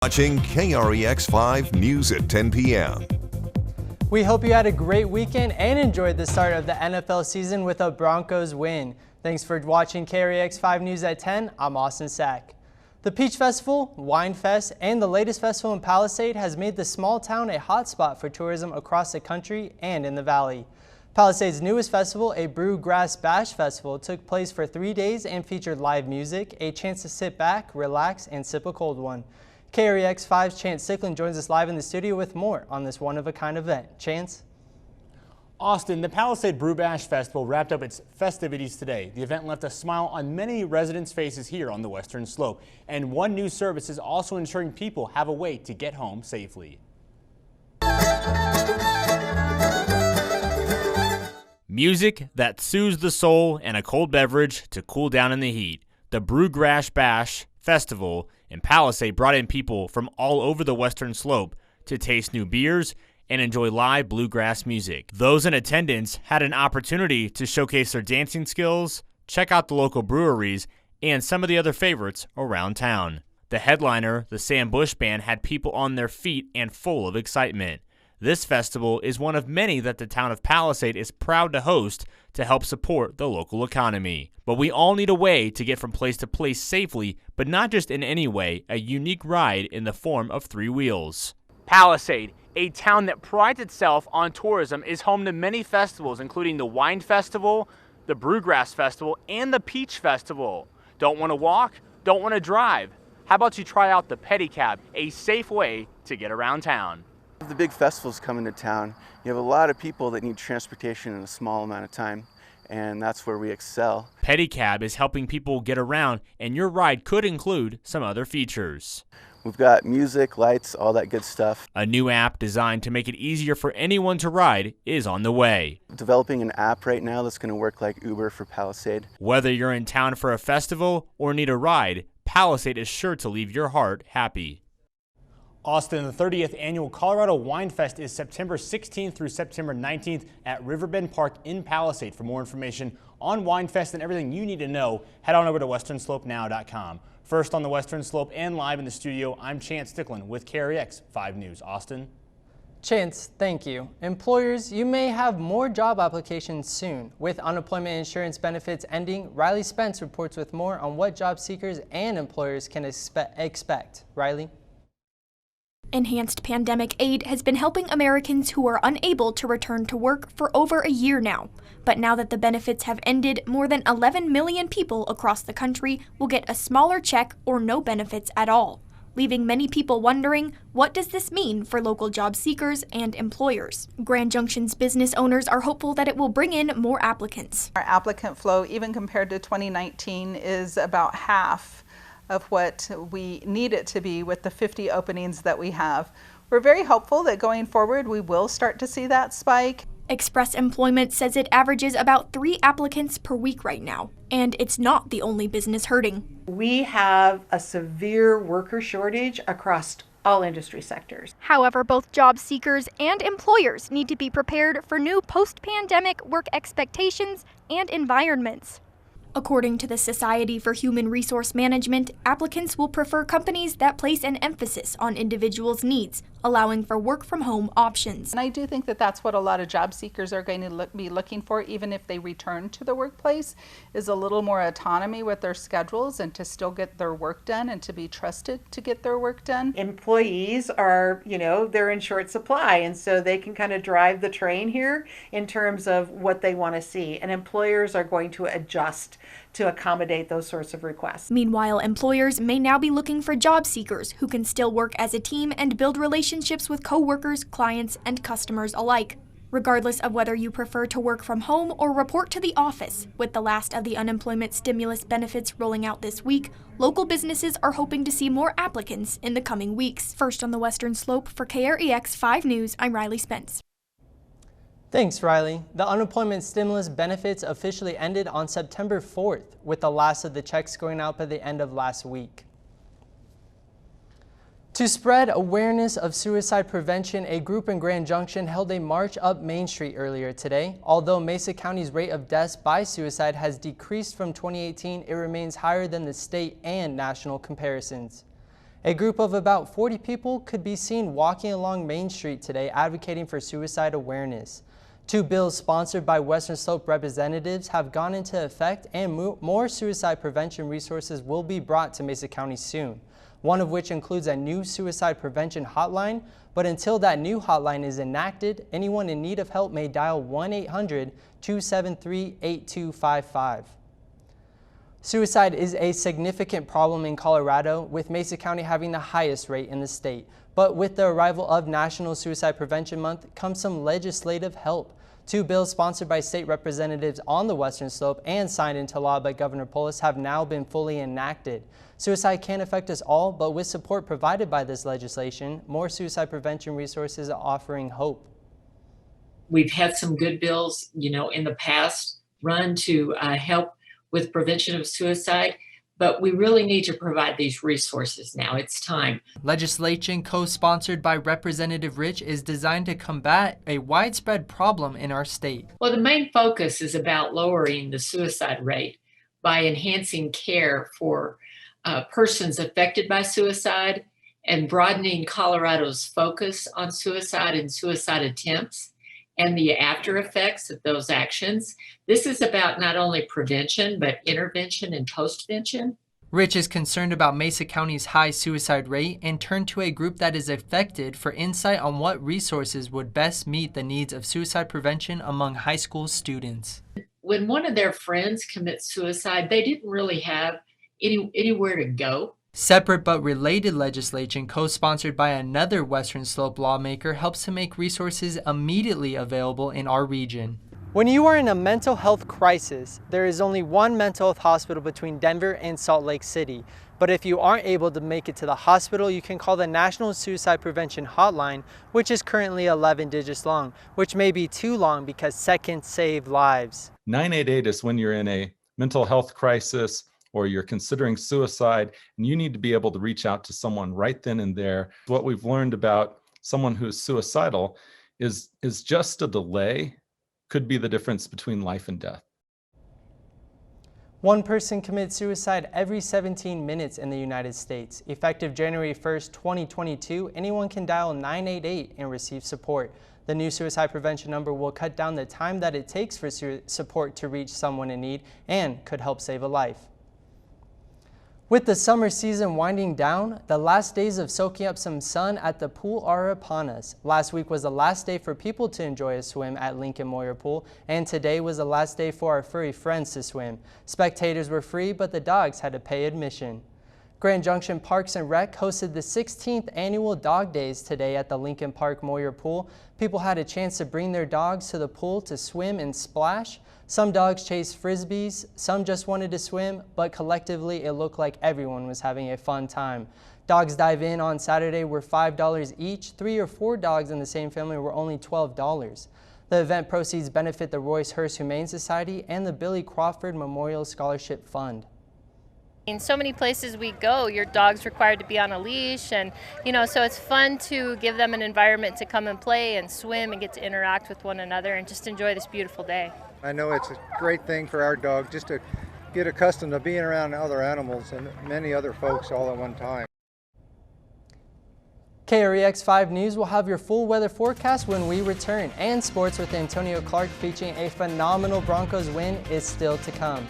Watching KREX 5 News at 10 p.m. We hope you had a great weekend and enjoyed the start of the NFL season with a Broncos win. Thanks for watching KREX 5 News at 10. I'm Austin Sack. The Peach Festival, Wine Fest, and the latest festival in Palisade has made the small town a hotspot for tourism across the country and in the valley. Palisade's newest festival, a Brewgrass Bash Festival, took place for 3 days and featured live music, a chance to sit back, relax, and sip a cold one. KREX 5's Chance Sicklin joins us live in the studio with more on this one-of-a-kind event. Chance? Austin, the Palisade Brew Bash Festival wrapped up its festivities today. The event left a smile on many residents' faces here on the Western Slope. And one new service is also ensuring people have a way to get home safely. Music that soothes the soul and a cold beverage to cool down in the heat. The Brewgrass Bash Festival in Palisade brought in people from all over the Western Slope to taste new beers and enjoy live bluegrass music. Those in attendance had an opportunity to showcase their dancing skills, check out the local breweries, and some of the other favorites around town. The headliner, the Sam Bush Band, had people on their feet and full of excitement. This festival is one of many that the town of Palisade is proud to host to help support the local economy. But we all need a way to get from place to place safely, but not just in any way, a unique ride in the form of three wheels. Palisade, a town that prides itself on tourism, is home to many festivals, including the Wine Festival, the Brewgrass Festival, and the Peach Festival. Don't want to walk? Don't want to drive? How about you try out the pedicab, a safe way to get around town? The big festivals coming to town, you have a lot of people that need transportation in a small amount of time, and that's where we excel. Pedicab is helping people get around, and your ride could include some other features. We've got music, lights, all that good stuff. A new app designed to make it easier for anyone to ride is on the way. Developing an app right now that's going to work like Uber for Palisade. Whether you're in town for a festival or need a ride, Palisade is sure to leave your heart happy. Austin, the 30th Annual Colorado Wine Fest is September 16th through September 19th at Riverbend Park in Palisade. For more information on Wine Fest and everything you need to know, head on over to westernslope.now.com. First on the Western Slope and live in the studio, I'm Chance Sicklin with KREX 5 News. Austin? Chance, thank you. Employers, you may have more job applications soon. With unemployment insurance benefits ending, Riley Spence reports with more on what job seekers and employers can expect. Riley? Enhanced pandemic aid has been helping Americans who are unable to return to work for over a year now. But now that the benefits have ended, more than 11 million people across the country will get a smaller check or no benefits at all, leaving many people wondering, what does this mean for local job seekers and employers? Grand Junction's business owners are hopeful that it will bring in more applicants. Our applicant flow, even compared to 2019, is about half of what we need it to be with the 50 openings that we have. We're very hopeful that going forward we will start to see that spike. Express Employment says it averages about 3 applicants per week right now, and it's not the only business hurting. We have a severe worker shortage across all industry sectors. However, both job seekers and employers need to be prepared for new post-pandemic work expectations and environments. According to the Society for Human Resource Management, applicants will prefer companies that place an emphasis on individuals' needs, allowing for work-from-home options. And I do think that that's what a lot of job seekers are going to be looking for, even if they return to the workplace, is a little more autonomy with their schedules and to still get their work done and to be trusted to get their work done. Employees are, they're in short supply, and so they can kind of drive the train here in terms of what they want to see. And employers are going to adjust to accommodate those sorts of requests. Meanwhile, employers may now be looking for job seekers who can still work as a team and build relationships with coworkers, clients, and customers alike. Regardless of whether you prefer to work from home or report to the office, with the last of the unemployment stimulus benefits rolling out this week, local businesses are hoping to see more applicants in the coming weeks. First on the Western Slope, for KREX 5 News, I'm Riley Spence. Thanks, Riley. The unemployment stimulus benefits officially ended on September 4th, with the last of the checks going out by the end of last week. To spread awareness of suicide prevention, a group in Grand Junction held a march up Main Street earlier today. Although Mesa County's rate of deaths by suicide has decreased from 2018, it remains higher than the state and national comparisons. A group of about 40 people could be seen walking along Main Street today advocating for suicide awareness. 2 bills sponsored by Western Slope representatives have gone into effect, and more suicide prevention resources will be brought to Mesa County soon, one of which includes a new suicide prevention hotline. But until that new hotline is enacted, anyone in need of help may dial 1-800-273-8255. Suicide is a significant problem in Colorado, with Mesa County having the highest rate in the state. But with the arrival of National Suicide Prevention Month comes some legislative help. 2 bills sponsored by state representatives on the Western Slope and signed into law by Governor Polis have now been fully enacted. Suicide can affect us all, but with support provided by this legislation, more suicide prevention resources are offering hope. We've had some good bills, in the past run to help with prevention of suicide, but we really need to provide these resources now. It's time. Legislation co-sponsored by Representative Rich is designed to combat a widespread problem in our state. Well, the main focus is about lowering the suicide rate by enhancing care for persons affected by suicide and broadening Colorado's focus on suicide and suicide attempts and the after effects of those actions. This is about not only prevention, but intervention and postvention. Rich is concerned about Mesa County's high suicide rate and turned to a group that is affected for insight on what resources would best meet the needs of suicide prevention among high school students. When one of their friends commits suicide, they didn't really have anywhere to go. Separate but related legislation co-sponsored by another Western Slope lawmaker helps to make resources immediately available in our region. When you are in a mental health crisis, there is only one mental health hospital between Denver and Salt Lake City. But if you aren't able to make it to the hospital, you can call the National Suicide Prevention Hotline, which is currently 11 digits long, which may be too long because seconds save lives. 988 is when you're in a mental health crisis or you're considering suicide, and you need to be able to reach out to someone right then and there. What we've learned about someone who's suicidal is just a delay could be the difference between life and death. One person commits suicide every 17 minutes in the United States. Effective January 1st, 2022, anyone can dial 988 and receive support. The new suicide prevention number will cut down the time that it takes for support to reach someone in need and could help save a life. With the summer season winding down, the last days of soaking up some sun at the pool are upon us. Last week was the last day for people to enjoy a swim at Lincoln Moyer Pool, and today was the last day for our furry friends to swim. Spectators were free, but the dogs had to pay admission. Grand Junction Parks and Rec hosted the 16th annual Dog Days today at the Lincoln Park Moyer Pool. People had a chance to bring their dogs to the pool to swim and splash. Some dogs chased frisbees, some just wanted to swim, but collectively it looked like everyone was having a fun time. Dogs Dive In on Saturday were $5 each. 3 or 4 dogs in the same family were only $12. The event proceeds benefit the Royce Hurst Humane Society and the Billy Crawford Memorial Scholarship Fund. In so many places we go, your dog's required to be on a leash, and so it's fun to give them an environment to come and play and swim and get to interact with one another and just enjoy this beautiful day. I know it's a great thing for our dog just to get accustomed to being around other animals and many other folks all at one time. KREX 5 News will have your full weather forecast when we return, and sports with Antonio Clark featuring a phenomenal Broncos win is still to come.